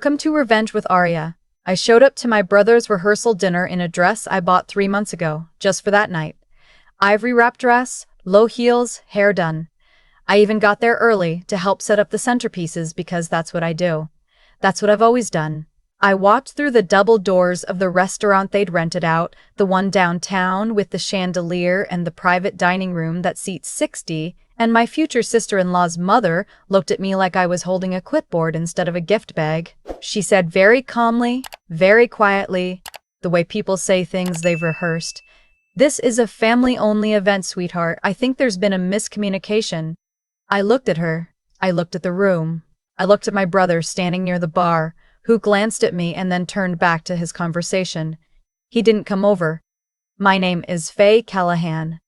Welcome to Revenge with Arya. I showed up to my brother's rehearsal dinner in a dress I bought 3 months ago, just for that night. Ivory wrap dress, low heels, hair done. I even got there early to help set up the centerpieces because that's what I do. That's what I've always done. I walked through the double doors of the restaurant they'd rented out, the one downtown with the chandelier and the private dining room that seats 60, and my future sister-in-law's mother looked at me like I was holding a clipboard instead of a gift bag. She said very calmly, very quietly, the way people say things they've rehearsed, "This is a family-only event, sweetheart. I think there's been a miscommunication." I looked at her. I looked at the room. I looked at my brother standing near the bar, who glanced at me and then turned back to his conversation. He didn't come over. "My name is Faye Callahan.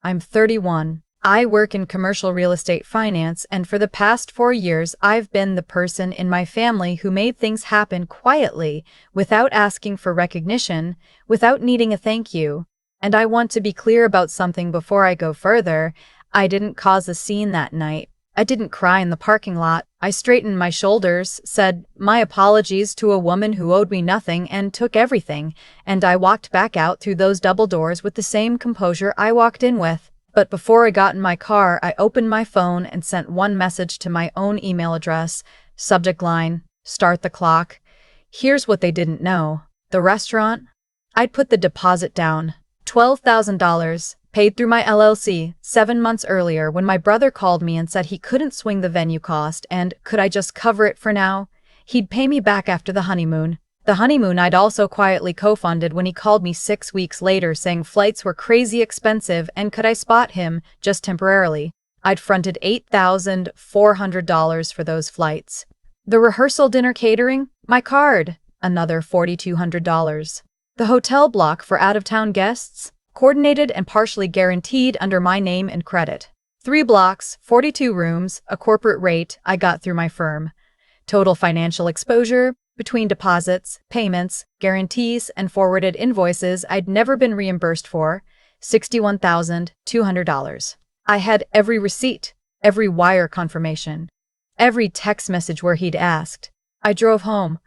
I'm 31. I work in commercial real estate finance, and for the past 4 years I've been the person in my family who made things happen quietly, without asking for recognition, without needing a thank you. And I want to be clear about something before I go further. I didn't cause a scene that night. I didn't cry in the parking lot. I straightened my shoulders, said my apologies to a woman who owed me nothing and took everything, and I walked back out through those double doors with the same composure I walked in with. But before I got in my car, I opened my phone and sent one message to my own email address. Subject line, start the clock. Here's what they didn't know. The restaurant? I'd put the deposit down. $12,000, paid through my LLC, 7 months earlier when my brother called me and said he couldn't swing the venue cost and could I just cover it for now? He'd pay me back after the honeymoon. The honeymoon I'd also quietly co-funded when he called me 6 weeks later saying flights were crazy expensive and could I spot him, just temporarily. I'd fronted $8,400 for those flights. The rehearsal dinner catering? My card. Another $4,200. The hotel block for out-of-town guests? Coordinated and partially guaranteed under my name and credit. 3 blocks, 42 rooms, a corporate rate I got through my firm. Total financial exposure, between deposits, payments, guarantees, and forwarded invoices I'd never been reimbursed for, $61,200. I had every receipt, every wire confirmation, every text message where he'd asked. I drove home,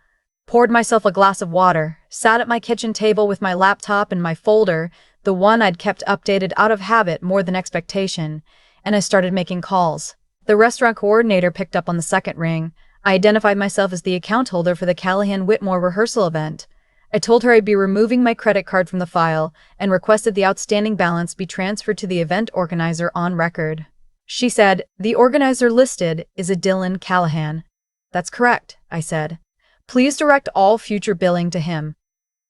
poured myself a glass of water, sat at my kitchen table with my laptop and my folder, the one I'd kept updated out of habit more than expectation, and I started making calls. The restaurant coordinator picked up on the second ring. I identified myself as the account holder for the Callahan Whitmore rehearsal event. I told her I'd be removing my credit card from the file and requested the outstanding balance be transferred to the event organizer on record. She said, "The organizer listed is a Dylan Callahan." "That's correct," I said. "Please direct all future billing to him."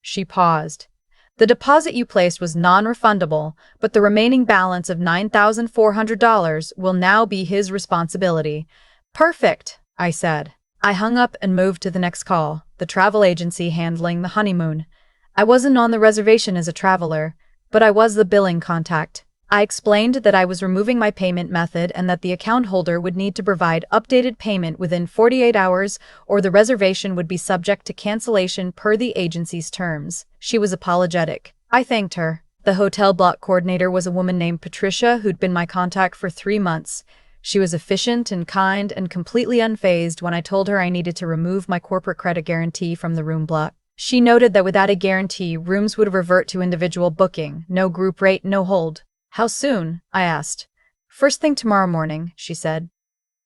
She paused. "The deposit you placed was non-refundable, but the remaining balance of $9,400 will now be his responsibility." "Perfect," I said. I hung up and moved to the next call, the travel agency handling the honeymoon. I wasn't on the reservation as a traveler, but I was the billing contact. I explained that I was removing my payment method and that the account holder would need to provide updated payment within 48 hours or the reservation would be subject to cancellation per the agency's terms. She was apologetic. I thanked her. The hotel block coordinator was a woman named Patricia who'd been my contact for 3 months. She was efficient and kind and completely unfazed when I told her I needed to remove my corporate credit guarantee from the room block. She noted that without a guarantee, rooms would revert to individual booking, no group rate, no hold. "How soon?" I asked. "First thing tomorrow morning," she said.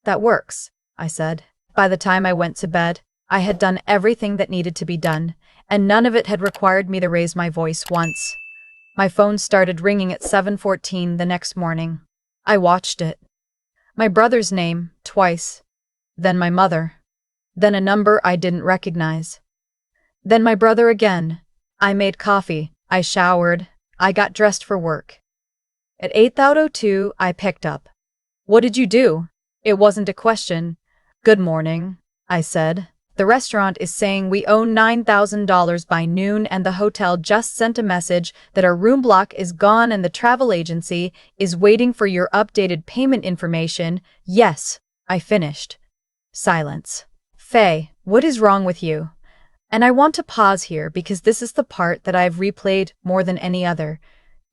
"That works," I said. By the time I went to bed, I had done everything that needed to be done, and none of it had required me to raise my voice once. My phone started ringing at 7:14 the next morning. I watched it. My brother's name, twice. Then my mother. Then a number I didn't recognize. Then my brother again. I made coffee. I showered. I got dressed for work. At 8:02, I picked up. "What did you do?" It wasn't a question. "Good morning," I said. "The restaurant is saying we owe $9,000 by noon and the hotel just sent a message that our room block is gone and the travel agency is waiting for your updated payment information." "Yes," I finished. Silence. "Faye, what is wrong with you?" And I want to pause here because this is the part that I've replayed more than any other.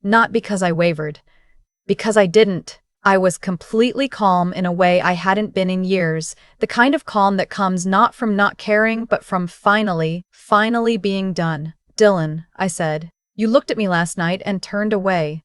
Not because I wavered. Because I didn't. I was completely calm in a way I hadn't been in years, the kind of calm that comes not from not caring but from finally being done. "Dylan," I said, "you looked at me last night and turned away."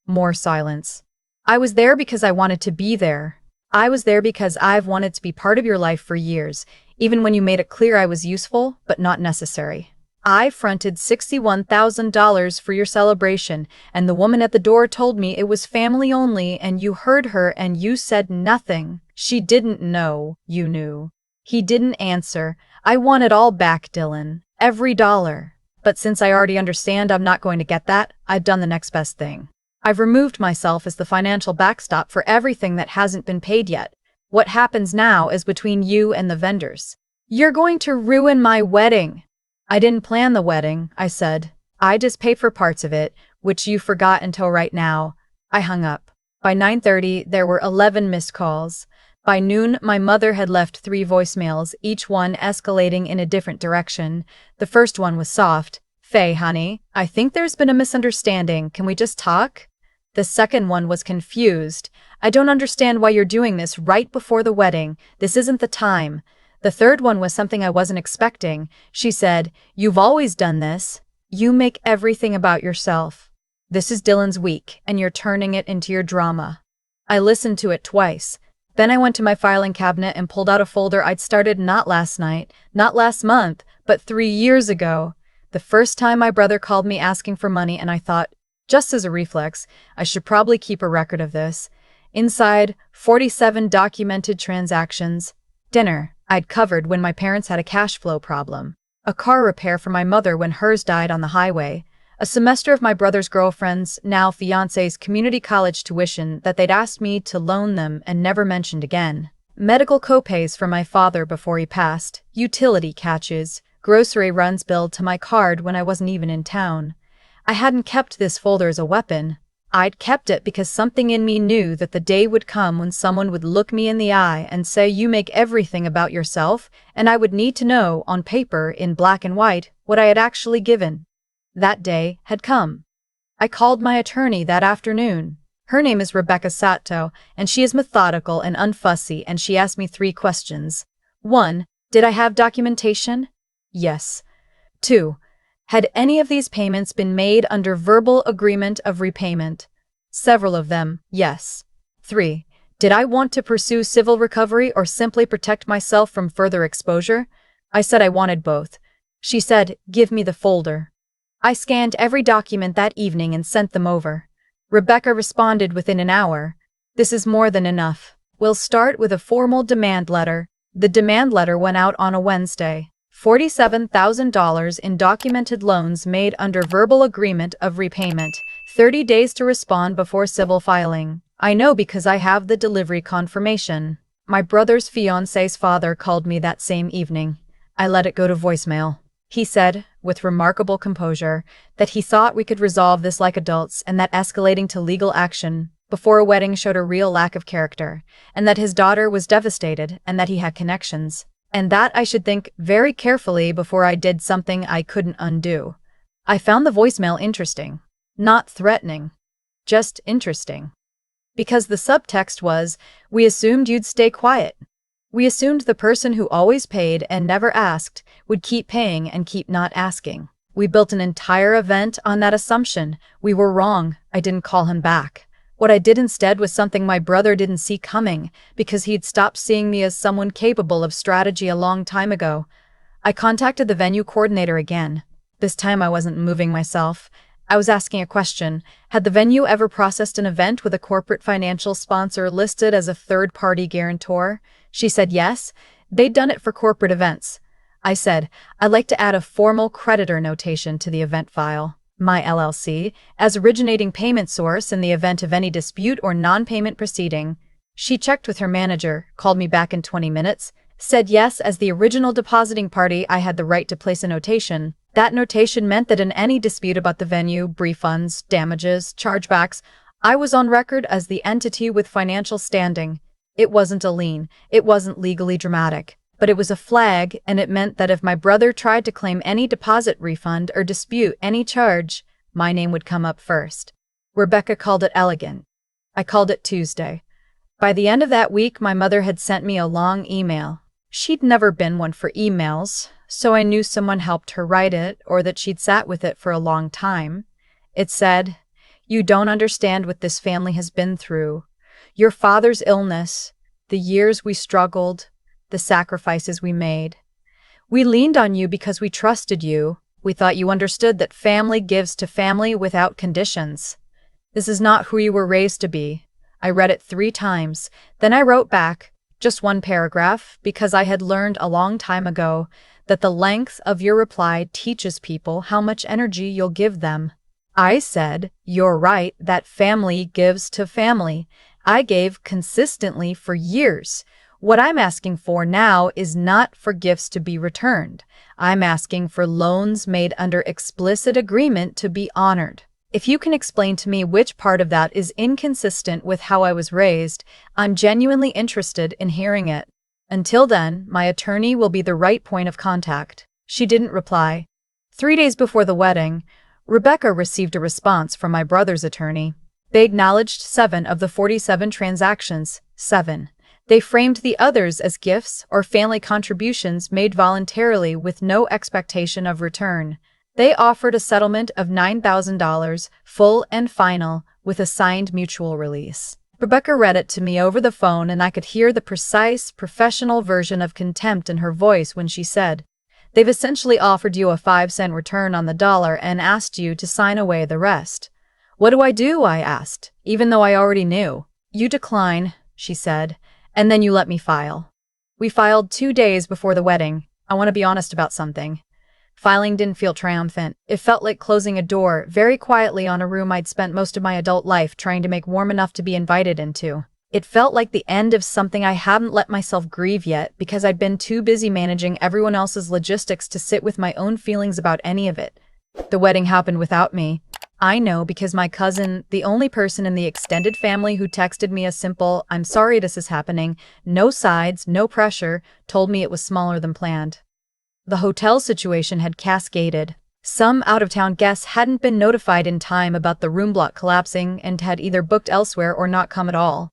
More silence. "I was there because I wanted to be there. I was there because I've wanted to be part of your life for years, even when you made it clear I was useful but not necessary. I fronted $61,000 for your celebration, and the woman at the door told me it was family only, and you heard her and you said nothing. She didn't know you knew." He didn't answer. "I want it all back, Dylan. Every dollar. But since I already understand I'm not going to get that, I've done the next best thing. I've removed myself as the financial backstop for everything that hasn't been paid yet. What happens now is between you and the vendors. You're going to ruin my wedding." "I didn't plan the wedding," I said. "I just paid for parts of it, which you forgot until right now." I hung up. By 9:30, there were 11 missed calls. By noon, my mother had left 3 voicemails, each one escalating in a different direction. The first one was soft. "Faye, honey, I think there's been a misunderstanding. Can we just talk?" The second one was confused. "I don't understand why you're doing this right before the wedding. This isn't the time." The third one was something I wasn't expecting. She said, "You've always done this. You make everything about yourself. This is Dylan's week, and you're turning it into your drama." I listened to it twice. Then I went to my filing cabinet and pulled out a folder I'd started not last night, not last month, but 3 years ago. The first time my brother called me asking for money, and I thought, just as a reflex, I should probably keep a record of this. Inside, 47 documented transactions. Dinner I'd covered when my parents had a cash flow problem. A car repair for my mother when hers died on the highway. A semester of my brother's girlfriend's, now fiancé's, community college tuition that they'd asked me to loan them and never mentioned again. Medical copays for my father before he passed. Utility catches. Grocery runs billed to my card when I wasn't even in town. I hadn't kept this folder as a weapon. I'd kept it because something in me knew that the day would come when someone would look me in the eye and say, "You make everything about yourself," and I would need to know, on paper, in black and white, what I had actually given. That day had come. I called my attorney that afternoon. Her name is Rebecca Sato, and she is methodical and unfussy, and she asked me 3 questions. 1. Did I have documentation? Yes. 2. Had any of these payments been made under verbal agreement of repayment? Several of them, yes. 3. Did I want to pursue civil recovery or simply protect myself from further exposure? I said I wanted both. She said, "Give me the folder." I scanned every document that evening and sent them over. Rebecca responded within an hour. "This is more than enough. We'll start with a formal demand letter." The demand letter went out on a Wednesday. $47,000 in documented loans made under verbal agreement of repayment. 30 days to respond before civil filing. I know because I have the delivery confirmation. My brother's fiancé's father called me that same evening. I let it go to voicemail. He said, with remarkable composure, that he thought we could resolve this like adults and that escalating to legal action before a wedding showed a real lack of character, and that his daughter was devastated and that he had connections, and that I should think very carefully before I did something I couldn't undo. I found the voicemail interesting. Not threatening. Just interesting. Because the subtext was, "We assumed you'd stay quiet. We assumed the person who always paid and never asked would keep paying and keep not asking. We built an entire event on that assumption. We were wrong. I didn't call him back. What I did instead was something my brother didn't see coming, because he'd stopped seeing me as someone capable of strategy a long time ago. I contacted the venue coordinator again. This time I wasn't moving myself. I was asking a question. Had the venue ever processed an event with a corporate financial sponsor listed as a third-party guarantor? She said yes. They'd done it for corporate events. I said, "I'd like to add a formal creditor notation to the event file. My LLC, as originating payment source in the event of any dispute or non-payment proceeding." She checked with her manager, called me back in 20 minutes, said yes, as the original depositing party I had the right to place a notation. That notation meant that in any dispute about the venue, refunds, damages, chargebacks, I was on record as the entity with financial standing. It wasn't a lien, it wasn't legally dramatic, but it was a flag, and it meant that if my brother tried to claim any deposit refund or dispute any charge, my name would come up first. Rebecca called it elegant. I called it Tuesday. By the end of that week, my mother had sent me a long email. She'd never been one for emails, so I knew someone helped her write it or that she'd sat with it for a long time. It said, "You don't understand what this family has been through. Your father's illness, the years we struggled, the sacrifices we made. We leaned on you because we trusted you. We thought you understood that family gives to family without conditions. This is not who you were raised to be." I read it 3 times. Then I wrote back, just one paragraph, because I had learned a long time ago that the length of your reply teaches people how much energy you'll give them. I said, "You're right, that family gives to family. I gave consistently for years. What I'm asking for now is not for gifts to be returned. I'm asking for loans made under explicit agreement to be honored. If you can explain to me which part of that is inconsistent with how I was raised, I'm genuinely interested in hearing it. Until then, my attorney will be the right point of contact." She didn't reply. 3 days before the wedding, Rebecca received a response from my brother's attorney. They acknowledged 7 of the 47 transactions. 7. They framed the others as gifts or family contributions made voluntarily with no expectation of return. They offered a settlement of $9,000, full and final, with a signed mutual release. Rebecca read it to me over the phone, and I could hear the precise, professional version of contempt in her voice when she said, "They've essentially offered you a 5-cent return on the dollar and asked you to sign away the rest." "What do I do?" I asked, even though I already knew. "You decline," she said, "and then you let me file." We filed 2 days before the wedding. I want to be honest about something. Filing didn't feel triumphant. It felt like closing a door very quietly on a room I'd spent most of my adult life trying to make warm enough to be invited into. It felt like the end of something I hadn't let myself grieve yet because I'd been too busy managing everyone else's logistics to sit with my own feelings about any of it. The wedding happened without me. I know because my cousin, the only person in the extended family who texted me a simple, "I'm sorry this is happening, no sides, no pressure," told me it was smaller than planned. The hotel situation had cascaded. Some out-of-town guests hadn't been notified in time about the room block collapsing and had either booked elsewhere or not come at all.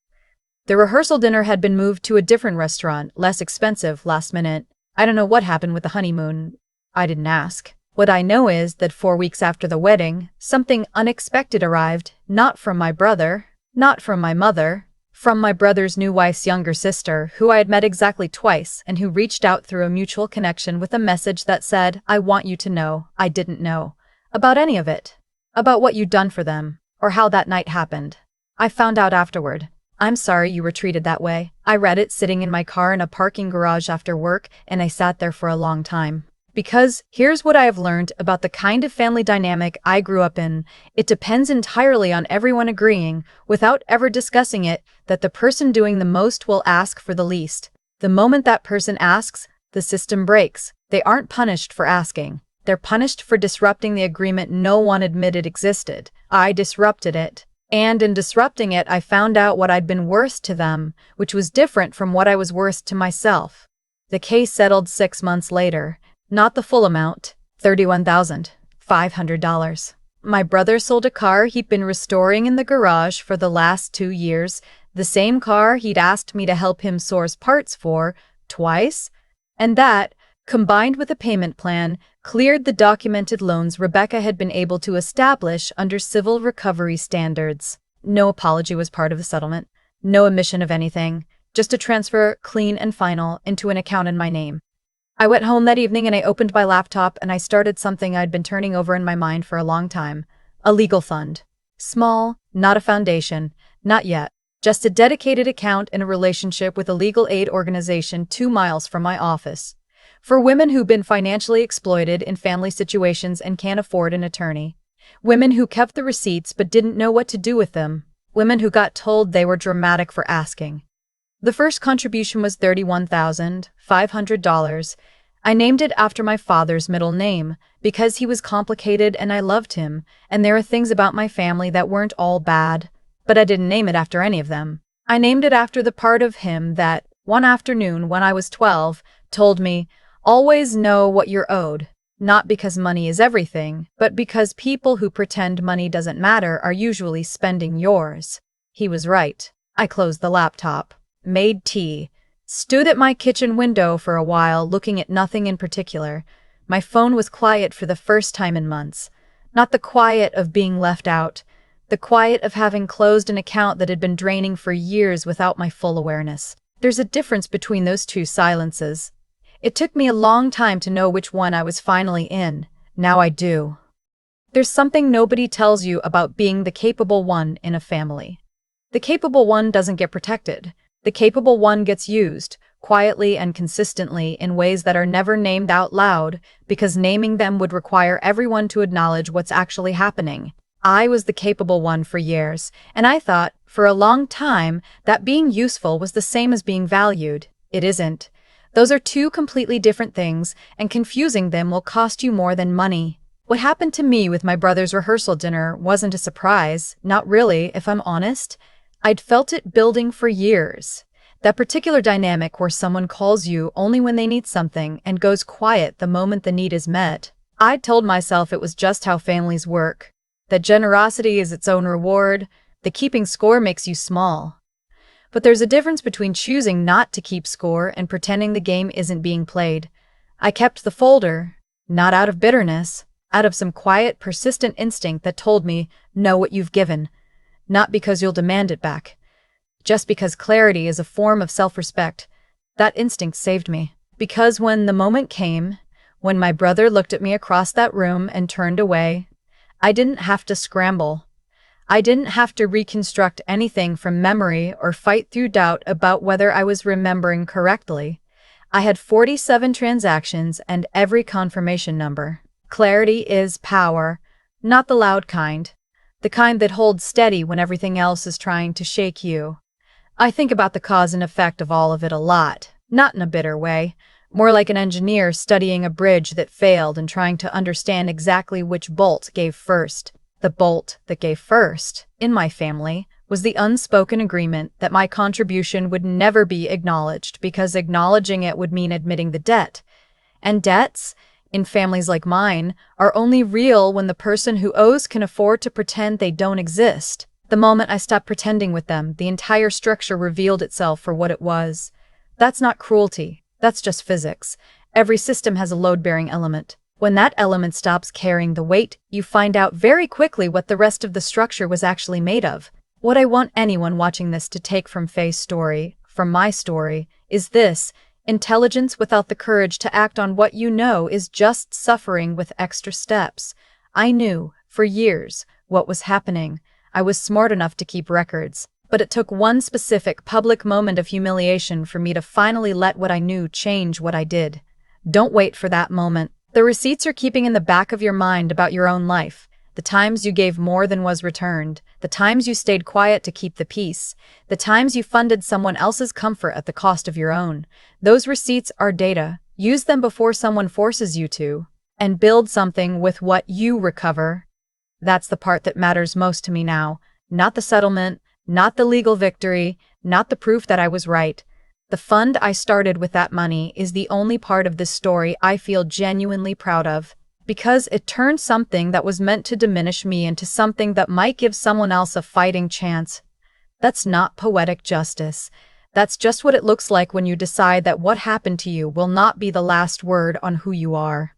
The rehearsal dinner had been moved to a different restaurant, less expensive, last minute. I don't know what happened with the honeymoon. I didn't ask. What I know is that 4 weeks after the wedding, something unexpected arrived, not from my brother, not from my mother, from my brother's new wife's younger sister, who I had met exactly twice and who reached out through a mutual connection with a message that said, "I want you to know I didn't know about any of it, about what you'd done for them, or how that night happened. I found out afterward. I'm sorry you were treated that way." I read it sitting in my car in a parking garage after work, and I sat there for a long time. Because here's what I have learned about the kind of family dynamic I grew up in. It depends entirely on everyone agreeing, without ever discussing it, that the person doing the most will ask for the least. The moment that person asks, the system breaks. They aren't punished for asking. They're punished for disrupting the agreement no one admitted existed. I disrupted it. And in disrupting it, I found out what I'd been worth to them, which was different from what I was worth to myself. The case settled 6 months later. Not the full amount, $31,500. My brother sold a car he'd been restoring in the garage for the last 2 years, the same car he'd asked me to help him source parts for twice, and that, combined with a payment plan, cleared the documented loans Rebecca had been able to establish under civil recovery standards. No apology was part of the settlement, no omission of anything, just a transfer, clean and final, into an account in my name. I went home that evening and I opened my laptop and I started something I'd been turning over in my mind for a long time. A legal fund. Small, not a foundation, not yet. Just a dedicated account in a relationship with a legal aid organization 2 miles from my office. For women who've been financially exploited in family situations and can't afford an attorney. Women who kept the receipts but didn't know what to do with them. Women who got told they were dramatic for asking. The first contribution was $31,500. I named it after my father's middle name, because he was complicated and I loved him, and there are things about my family that weren't all bad, but I didn't name it after any of them. I named it after the part of him that, one afternoon when I was 12, told me, "Always know what you're owed," not because money is everything, but because people who pretend money doesn't matter are usually spending yours. He was right. I closed the laptop, made tea, stood at my kitchen window for a while looking at nothing in particular. My phone was quiet for the first time in months. Not the quiet of being left out, the quiet of having closed an account that had been draining for years without my full awareness. There's a difference between those two silences. It took me a long time to know which one I was finally in. Now I do. There's something nobody tells you about being the capable one in a family. The capable one doesn't get protected. The capable one gets used, quietly and consistently, in ways that are never named out loud, because naming them would require everyone to acknowledge what's actually happening. I was the capable one for years, and I thought, for a long time, that being useful was the same as being valued. It isn't. Those are two completely different things, and confusing them will cost you more than money. What happened to me with my brother's rehearsal dinner wasn't a surprise, not really, if I'm honest. I'd felt it building for years. That particular dynamic where someone calls you only when they need something and goes quiet the moment the need is met. I'd told myself it was just how families work. That generosity is its own reward, the keeping score makes you small. But there's a difference between choosing not to keep score and pretending the game isn't being played. I kept the folder, not out of bitterness, out of some quiet, persistent instinct that told me, know what you've given. Not because you'll demand it back. Just because clarity is a form of self-respect. That instinct saved me. Because when the moment came, when my brother looked at me across that room and turned away, I didn't have to scramble. I didn't have to reconstruct anything from memory or fight through doubt about whether I was remembering correctly. I had 47 transactions and every confirmation number. Clarity is power, not the loud kind. The kind that holds steady when everything else is trying to shake you. I think about the cause and effect of all of it a lot, not in a bitter way, more like an engineer studying a bridge that failed and trying to understand exactly which bolt gave first. The bolt that gave first, in my family, was the unspoken agreement that my contribution would never be acknowledged because acknowledging it would mean admitting the debt. And debts, in families like mine, are only real when the person who owes can afford to pretend they don't exist. The moment I stopped pretending with them, the entire structure revealed itself for what it was. That's not cruelty. That's just physics. Every system has a load-bearing element. When that element stops carrying the weight, you find out very quickly what the rest of the structure was actually made of. What I want anyone watching this to take from Faye's story, from my story, is this. Intelligence without the courage to act on what you know is just suffering with extra steps. I knew, for years, what was happening. I was smart enough to keep records. But it took one specific public moment of humiliation for me to finally let what I knew change what I did. Don't wait for that moment. The receipts you're keeping in the back of your mind about your own life. The times you gave more than was returned. The times you stayed quiet to keep the peace. The times you funded someone else's comfort at the cost of your own. Those receipts are data. Use them before someone forces you to. And build something with what you recover. That's the part that matters most to me now. Not the settlement, not the legal victory, not the proof that I was right. The fund I started with that money is the only part of this story I feel genuinely proud of. Because it turned something that was meant to diminish me into something that might give someone else a fighting chance. That's not poetic justice. That's just what it looks like when you decide that what happened to you will not be the last word on who you are.